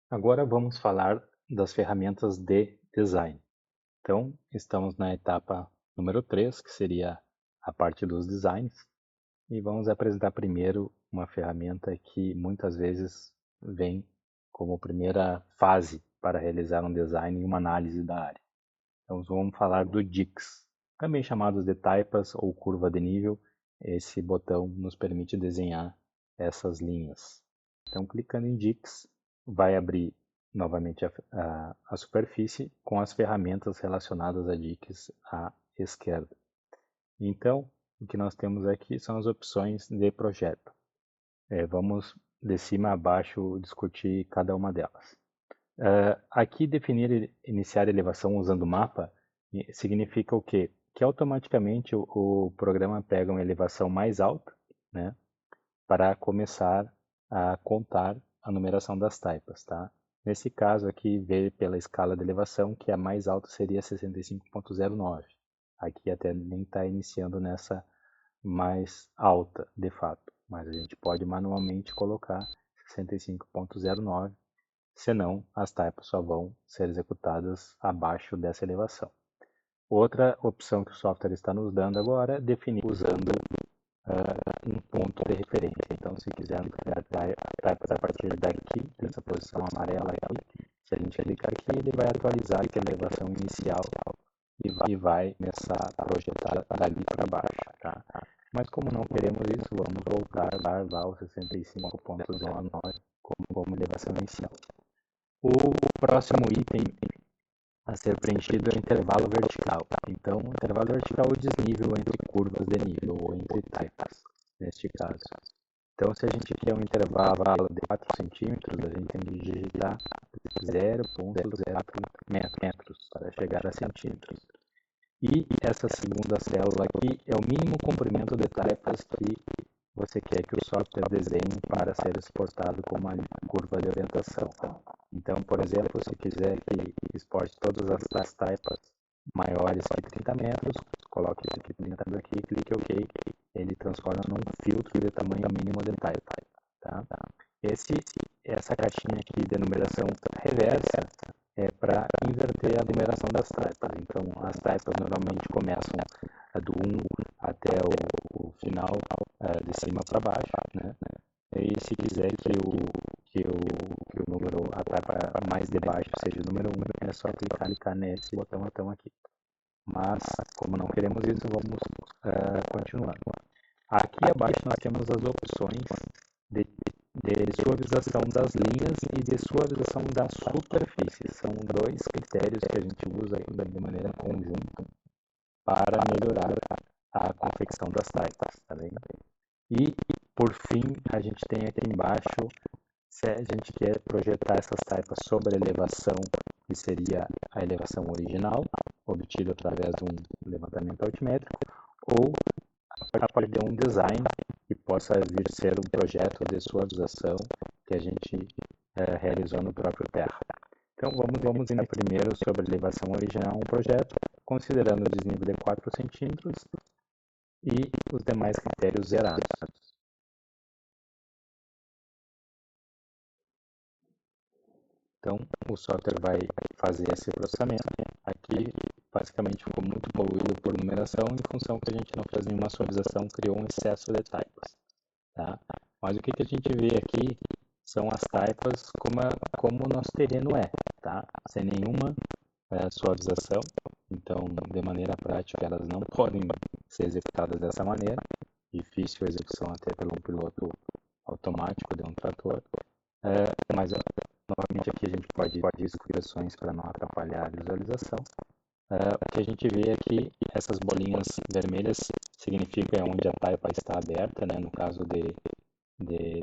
Agora vamos falar das ferramentas de design. Então, estamos na etapa número 3, que seria a parte dos designs, e vamos apresentar primeiro uma ferramenta que muitas vezes vem como primeira fase para realizar um design e uma análise da área. Então, vamos falar do Dix, também chamados de taipas ou curva de nível. Esse botão nos permite desenhar essas linhas. Então, clicando em Dix, vai abrir novamente a superfície com as ferramentas relacionadas a Dix à esquerda. Então, o que nós temos aqui são as opções de projeto. Vamos de cima a baixo discutir cada uma delas. Aqui definir e iniciar elevação usando mapa significa o quê? Que automaticamente o programa pega uma elevação mais alta, né, para começar a contar a numeração das taipas, tá? Nesse caso aqui, vê pela escala de elevação que a mais alta seria 65.09. Aqui até nem está iniciando nessa mais alta, de fato, mas a gente pode manualmente colocar 65.09, senão as taipas só vão ser executadas abaixo dessa elevação. Outra opção que o software está nos dando agora é definir usando um ponto de referência. Então, se quisermos criar taipas a partir daqui, dessa posição amarela aqui, se a gente clicar aqui, ele vai atualizar aquela elevação inicial e vai começar a projetar dali para baixo, tá? Mas como não queremos isso, vamos voltar lá ao 65.09 como elevação inicial. O próximo item a ser preenchido é o intervalo vertical. Então, o intervalo vertical é o desnível entre curvas de nível ou entre taipas, neste caso. Então, se a gente quer um intervalo de 4 centímetros, a gente tem que digitar 0,04 metros para chegar a centímetros. E essa segunda célula aqui é o mínimo comprimento de taipas que você quer que o software desenhe para ser exportado como uma curva de orientação. Então, por exemplo, se quiser que exporte todas as taipas maiores que 30 metros, coloque esse aqui 30 aqui, clique OK, ele transforma num filtro de tamanho mínimo de taipa. Tá? Essa caixinha aqui de numeração reversa é para inverter a numeração das taipas. Então, as taipas normalmente começam do 1 até o final, de cima para baixo, né? E se quiser que o número, a taipa mais de baixo seja o número 1, é só clicar nesse botão aqui. Mas, como não queremos isso, vamos continuar. Aqui abaixo nós temos as opções de suavização das linhas e de suavização da superfície. São dois critérios que a gente usa de maneira conjunta para melhorar a confecção das taipas. Tá bem? E, por fim, a gente tem aqui embaixo, se a gente quer projetar essas taipas sobre a elevação, que seria a elevação original, obtida através de um levantamento altimétrico, ou a partir de um design que possa vir ser um projeto de suavização que a gente realizou no próprio Terra. Então vamos indo primeiro sobre a elevação original um projeto, considerando o desnível de 4 centímetros e os demais critérios zerados. Então, o software vai fazer esse processamento. Aqui, basicamente, ficou muito poluído por numeração, em função que a gente não fez nenhuma suavização, criou um excesso de taipas. Tá? Mas o que a gente vê aqui são as taipas como o nosso terreno é, tá? Sem nenhuma suavização. Então, de maneira prática, elas não podem ser executadas dessa maneira. Difícil a execução até pelo um piloto automático de um trator. Mas novamente aqui a gente pode expressões para não atrapalhar a visualização. O que a gente vê é que essas bolinhas vermelhas significa onde a taipa está aberta, né? No caso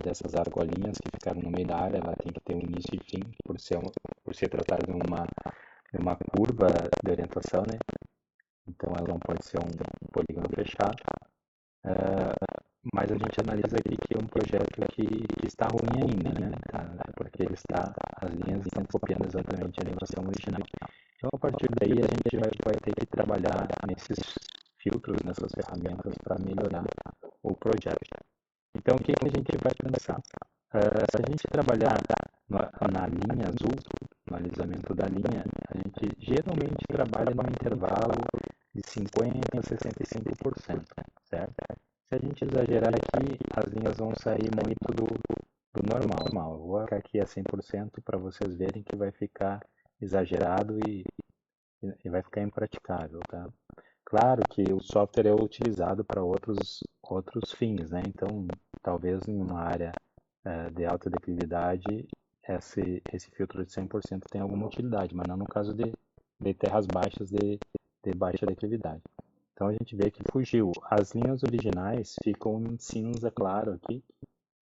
dessas argolinhas que ficaram no meio da área, ela tem que ter um início e fim, por ser tratada de uma curva de orientação, né? Então ela não pode ser um polígono fechado. Mas a gente analisa aqui que é um projeto que está ruim ainda, né? Porque as linhas estão copiando exatamente a elevação original. Então, a partir daí, a gente vai ter que trabalhar nesses filtros, nessas ferramentas, para melhorar o projeto. Então, o que a gente vai pensar? Se a gente trabalhar na linha azul, no alisamento da linha, a gente geralmente trabalha num intervalo de 50% a 65%, certo? Se a gente exagerar aqui, as linhas vão sair muito do normal. Eu vou colocar aqui a 100% para vocês verem que vai ficar exagerado e vai ficar impraticável, tá? Claro que o software é utilizado para outros fins, né? Então, talvez em uma área de alta declividade, esse filtro de 100% tem alguma utilidade, mas não no caso de terras baixas de baixa declividade. Então, a gente vê que fugiu. As linhas originais ficam em cinza claro aqui,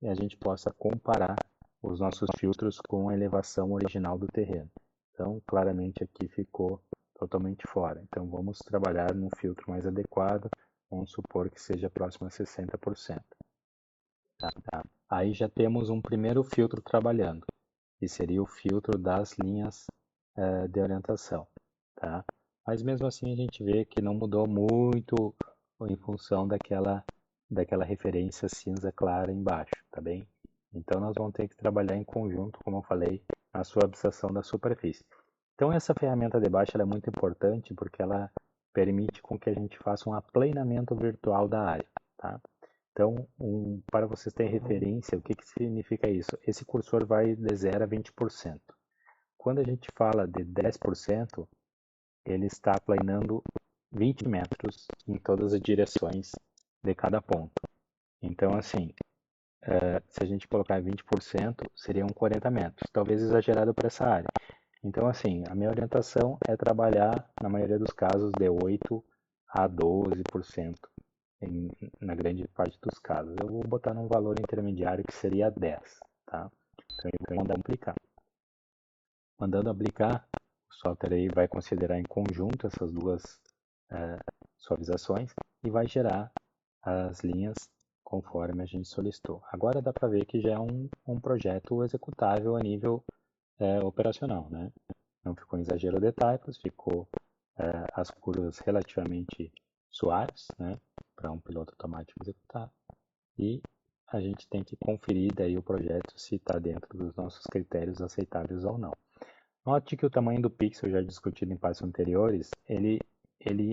e a gente possa comparar os nossos filtros com a elevação original do terreno. Então, claramente aqui ficou totalmente fora. Então, vamos trabalhar num filtro mais adequado, vamos supor que seja próximo a 60%. Tá? Aí já temos um primeiro filtro trabalhando, que seria o filtro das linhas de orientação. Tá? Mas mesmo assim a gente vê que não mudou muito em função daquela referência cinza clara embaixo, tá bem? Então nós vamos ter que trabalhar em conjunto, como eu falei, na suavização da superfície. Então essa ferramenta de baixo ela é muito importante porque ela permite com que a gente faça um aplanamento virtual da área, tá? Então, para vocês terem referência, o que significa isso? Esse cursor vai de 0 a 20%. Quando a gente fala de 10%, ele está planando 20 metros em todas as direções de cada ponto. Então, assim, se a gente colocar 20%, seriam 40 metros, talvez exagerado para essa área. Então, assim, a minha orientação é trabalhar, na maioria dos casos, de 8 a 12%, na grande parte dos casos. Eu vou botar num valor intermediário que seria 10, tá? Então, eu vou mandar aplicar. Mandando aplicar, o software aí vai considerar em conjunto essas duas suavizações e vai gerar as linhas conforme a gente solicitou. Agora dá para ver que já é um projeto executável a nível operacional, né? Não ficou em exagero de typos, ficou as curvas relativamente suaves, né? Para um piloto automático executar. E a gente tem que conferir daí o projeto se está dentro dos nossos critérios aceitáveis ou não. Note que o tamanho do pixel, já discutido em passos anteriores, ele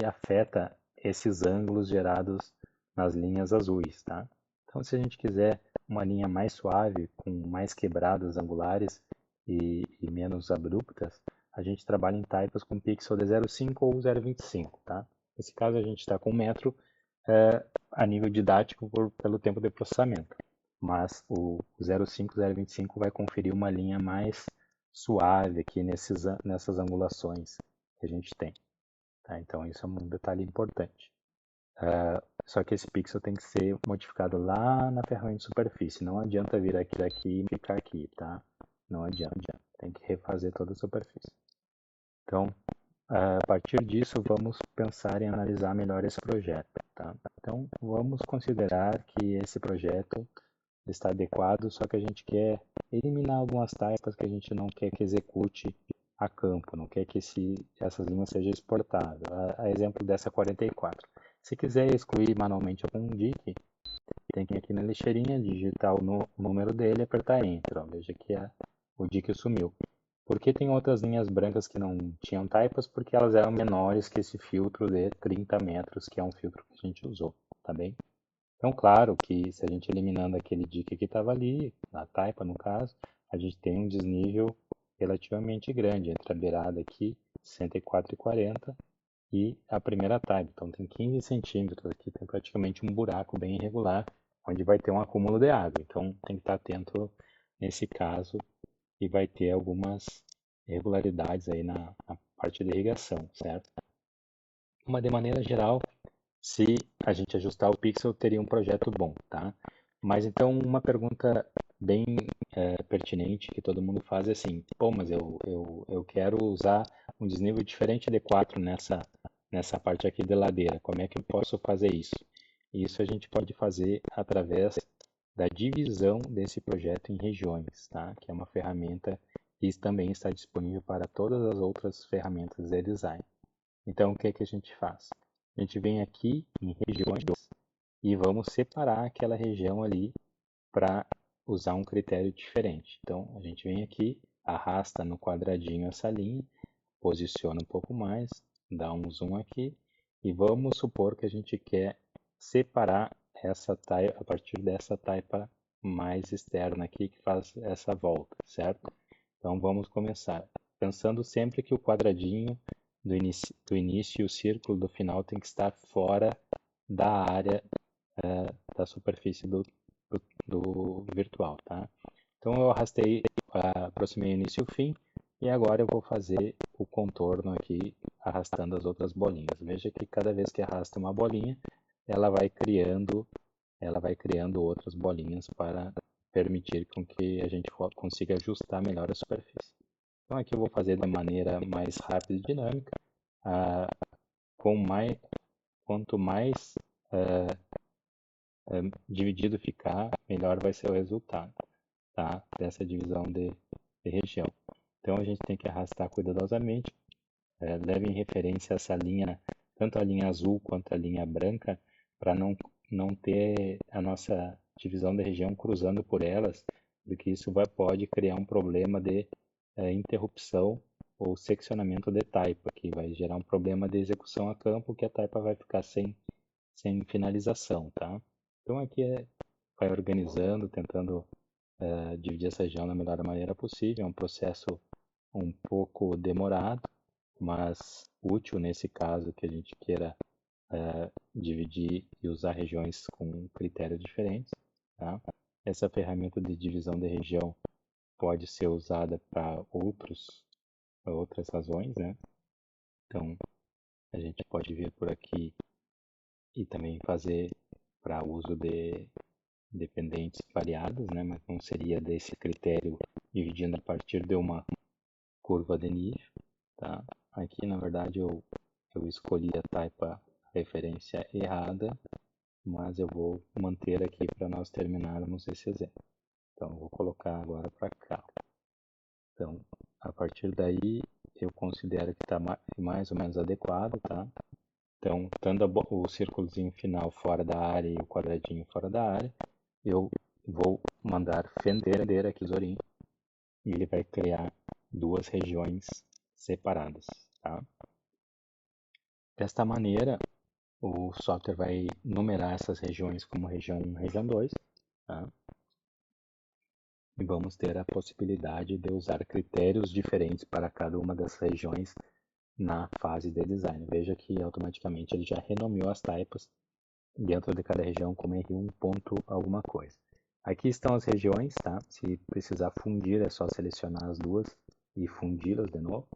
afeta esses ângulos gerados nas linhas azuis, tá? Então, se a gente quiser uma linha mais suave, com mais quebradas angulares e menos abruptas, a gente trabalha em typos com pixel de 0,5 ou 0,25, tá? Nesse caso, a gente está com 1 metro a nível didático pelo tempo de processamento, mas o 0,5, 0,25 vai conferir uma linha mais suave aqui nessas angulações que a gente tem. Tá? Então isso é um detalhe importante. Só que esse pixel tem que ser modificado lá na ferramenta de superfície. Não adianta vir aqui daqui e ficar aqui, tá? Não adianta. Tem que refazer toda a superfície. Então, a partir disso, vamos pensar em analisar melhor esse projeto. Tá? Então, vamos considerar que esse projeto está adequado, só que a gente quer eliminar algumas tarepas que a gente não quer que execute a campo, não quer que essas linhas sejam exportáveis. A exemplo dessa 44. Se quiser excluir manualmente algum dique, tem que ir aqui na lixeirinha, digitar o número dele e apertar Enter. Ó, veja que o dique sumiu. Por que tem outras linhas brancas que não tinham typos? Porque elas eram menores que esse filtro de 30 metros, que é um filtro que a gente usou, tá bem? Então, claro que se a gente eliminando aquele dique que estava ali, a taipa no caso, a gente tem um desnível relativamente grande entre a beirada aqui, 64,40, e a primeira taipa. Então tem 15 centímetros aqui, tem praticamente um buraco bem irregular, onde vai ter um acúmulo de água. Então tem que estar atento nesse caso e vai ter algumas irregularidades aí na parte de irrigação, certo? Mas de maneira geral, se a gente ajustar o pixel, teria um projeto bom, tá? Mas então uma pergunta bem pertinente que todo mundo faz é assim, pô, mas eu quero usar um desnível diferente de 4 nessa parte aqui de ladeira, como é que eu posso fazer isso? Isso a gente pode fazer através da divisão desse projeto em regiões, tá? Que é uma ferramenta que também está disponível para todas as outras ferramentas de design. Então o que é que a gente faz? A gente vem aqui em regiões e vamos separar aquela região ali para usar um critério diferente. Então, a gente vem aqui, arrasta no quadradinho essa linha, posiciona um pouco mais, dá um zoom aqui, e vamos supor que a gente quer separar essa taipa a partir dessa taipa mais externa aqui que faz essa volta, certo? Então vamos começar. Pensando sempre que o quadradinho do início e o círculo do final tem que estar fora da área da superfície do virtual, tá? Então eu arrastei, aproximei o início e o fim, e agora eu vou fazer o contorno aqui, arrastando as outras bolinhas. Veja que cada vez que arrasta uma bolinha, ela vai criando outras bolinhas para permitir com que a gente consiga ajustar melhor a superfície. Então aqui eu vou fazer da maneira mais rápida e dinâmica. Ah, quanto mais dividido ficar, melhor vai ser o resultado, tá? Dessa divisão de região. Então a gente tem que arrastar cuidadosamente. Leve em referência essa linha, tanto a linha azul quanto a linha branca, para não ter a nossa divisão de região cruzando por elas, porque isso pode criar um problema de interrupção ou seccionamento de taipa, que vai gerar um problema de execução a campo, que a taipa vai ficar sem finalização, tá? Então aqui vai organizando, tentando dividir essa região da melhor maneira possível. É um processo um pouco demorado, mas útil nesse caso que a gente queira dividir e usar regiões com critérios diferentes, tá? Essa ferramenta de divisão de região pode ser usada para outras razões, né? Então, a gente pode vir por aqui e também fazer para uso de dependentes variadas, né? Mas não seria desse critério dividindo a partir de uma curva de nível, tá? Aqui, na verdade, eu escolhi a taipa referência errada, mas eu vou manter aqui para nós terminarmos esse exemplo. Então, eu vou colocar agora para cá. Então, a partir daí, eu considero que está mais ou menos adequado, tá? Então, estando o círculozinho final fora da área e o quadradinho fora da área, eu vou mandar fender aqui o tesourinho e ele vai criar duas regiões separadas, tá? Desta maneira, o software vai numerar essas regiões como região 1 e região 2, tá? E vamos ter a possibilidade de usar critérios diferentes para cada uma das regiões na fase de design. Veja que automaticamente ele já renomeou as taipas dentro de cada região como R1 ponto alguma coisa. Aqui estão as regiões, tá? Se precisar fundir é só selecionar as duas e fundi-las de novo,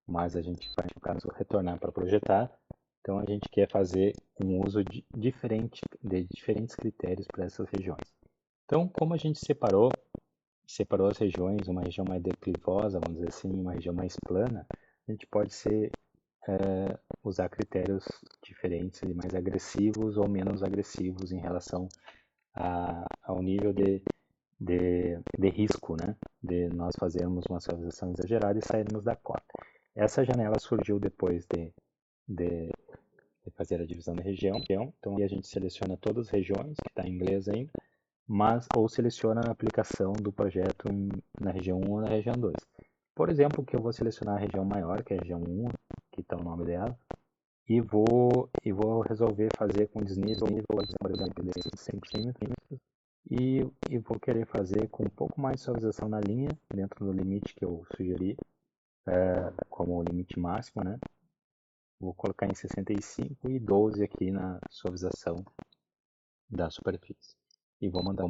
mas a gente vai, no caso, retornar para projetar. Então a gente quer fazer um uso de diferentes critérios para essas regiões. Então, como a gente separou as regiões, uma região mais declivosa, vamos dizer assim, uma região mais plana, a gente pode usar critérios diferentes e mais agressivos ou menos agressivos em relação ao nível de risco, né? De nós fazermos uma suavização exagerada e sairmos da cota. Essa janela surgiu depois de fazer a divisão da região. Então, aí a gente seleciona todas as regiões, que está em inglês ainda, ou seleciona a aplicação do projeto na região 1 ou na região 2. Por exemplo, que eu vou selecionar a região maior, que é a região 1, que está o nome dela, e vou resolver fazer com desnível, por exemplo, de 5 centímetros, e vou querer fazer com um pouco mais de suavização na linha, dentro do limite que eu sugeri, como o limite máximo, né? Vou colocar em 65 e 12 aqui na suavização da superfície. E vou mandar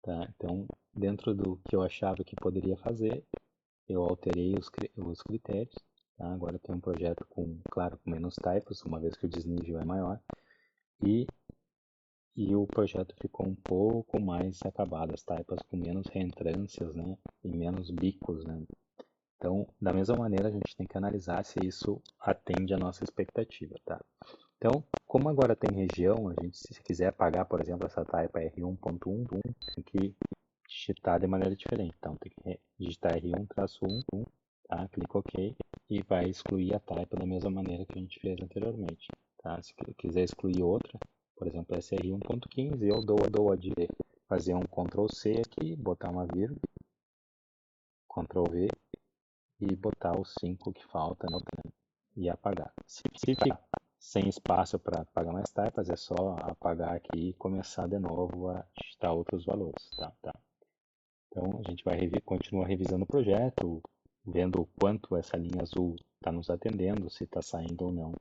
tá? Então, dentro do que eu achava que poderia fazer, eu alterei os critérios. Tá? Agora eu tenho um projeto claro, com menos typos, uma vez que o desnível é maior. E o projeto ficou um pouco mais acabado, as taipas com menos reentrâncias, né? E menos bicos, né? Então, da mesma maneira, a gente tem que analisar se isso atende à nossa expectativa, tá? Então, como agora tem região, a gente, se quiser apagar, por exemplo, essa taipa R1.1, tem que digitar de maneira diferente. Então, tem que digitar R1-1, tá? Clica OK e vai excluir a taipa da mesma maneira que a gente fez anteriormente, tá? Se quiser excluir outra, por exemplo, essa R1.15, eu dou a de fazer um Ctrl+C aqui, botar uma vírgula, Ctrl+V e botar os 5 que falta, né, e apagar. Se ficar sem espaço para apagar mais typos, é só apagar aqui e começar de novo a digitar outros valores. Tá? Então a gente vai continuar revisando o projeto, vendo o quanto essa linha azul está nos atendendo, se está saindo ou não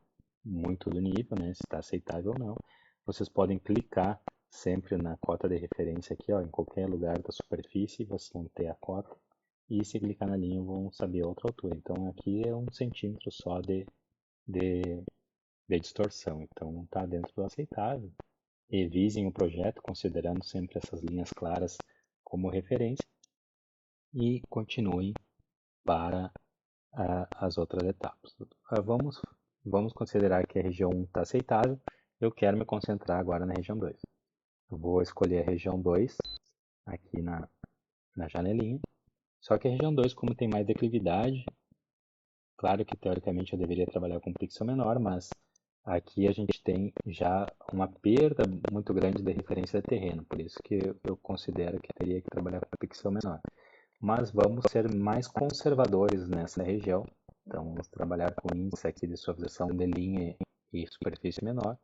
muito do nível, né, se está aceitável ou não. Vocês podem clicar sempre na cota de referência aqui, ó, em qualquer lugar da superfície, vocês vão ter a cota. E se clicar na linha vão saber outra altura. Então aqui é 1 centímetro só de distorção. Então está dentro do aceitável. Revisem o projeto considerando sempre essas linhas claras como referência e continuem para as outras etapas. Vamos considerar que a região 1 está aceitável. Eu quero me concentrar agora na região 2. Eu vou escolher a região 2 aqui na janelinha. Só que a região 2, como tem mais declividade, claro que teoricamente eu deveria trabalhar com um pixel menor, mas aqui a gente tem já uma perda muito grande da referência de terreno, por isso que eu considero que teria que trabalhar com um pixel menor. Mas vamos ser mais conservadores nessa região, então vamos trabalhar com índice aqui de suavização de linha e superfície menor,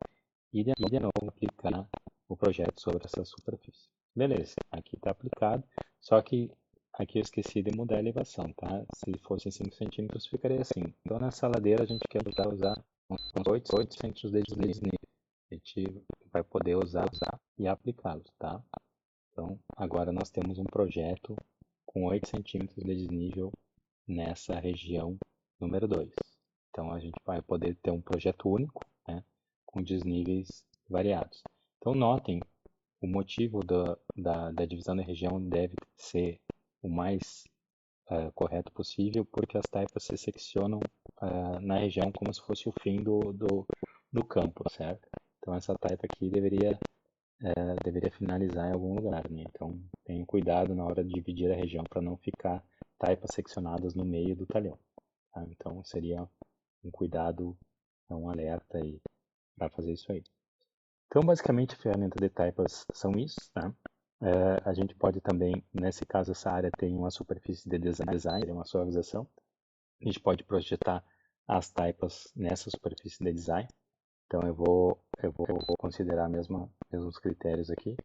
e de novo aplicar o projeto sobre essa superfície. Beleza, aqui está aplicado, só que aqui eu esqueci de mudar a elevação, tá? Se fosse 5 centímetros ficaria assim. Então nessa ladeira a gente quer usar uns 8 centímetros de desnível. A gente vai poder usar e aplicá-los, tá? Então agora nós temos um projeto com 8 centímetros de desnível nessa região número 2. Então a gente vai poder ter um projeto único, né, com desníveis variados. Então notem, o motivo da divisão da região deve ser o mais correto possível, porque as taipas se seccionam na região como se fosse o fim do campo, certo? Então essa taipa aqui deveria finalizar em algum lugar, né? Então tenham cuidado na hora de dividir a região para não ficar taipas seccionadas no meio do talhão. Tá? Então seria um cuidado, um alerta aí para fazer isso aí. Então basicamente a ferramenta de taipas são isso, tá? A gente pode também, nesse caso essa área tem uma superfície de design, uma suavização. A gente pode projetar as taipas nessa superfície de design. Então eu vou considerar mesmos critérios aqui.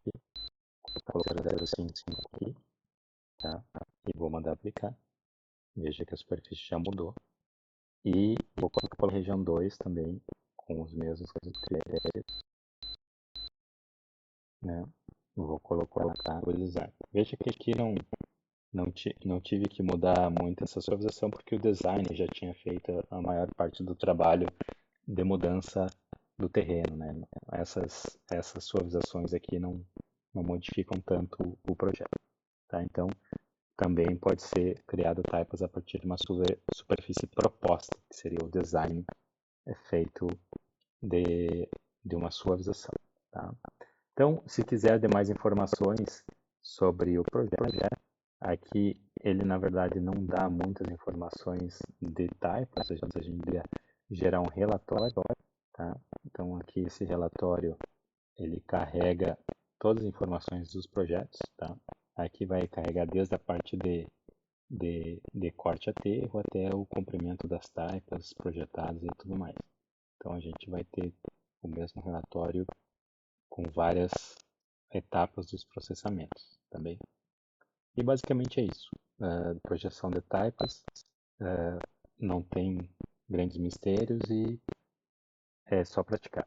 Vou colocar 0,5 aqui, tá? E vou mandar aplicar. Veja que a superfície já mudou. E vou colocar pela região 2 também, com os mesmos critérios, né? Vou colocar o design. Veja que aqui não tive que mudar muito essa suavização, porque o design já tinha feito a maior parte do trabalho de mudança do terreno, né? Essas suavizações aqui não modificam tanto o projeto, tá? Então, também pode ser criado taipas a partir de uma superfície proposta, que seria o design feito de uma suavização, tá? Então, se quiser mais informações sobre o projeto, aqui ele na verdade não dá muitas informações de taipas, a gente deveria gerar um relatório, tá? Então aqui esse relatório ele carrega todas as informações dos projetos, tá? Aqui vai carregar desde a parte de corte a aterro até o comprimento das taipas projetadas e tudo mais. Então a gente vai ter o mesmo relatório com várias etapas dos processamentos também. E basicamente é isso. Projeção de taipas não tem grandes mistérios e é só praticar.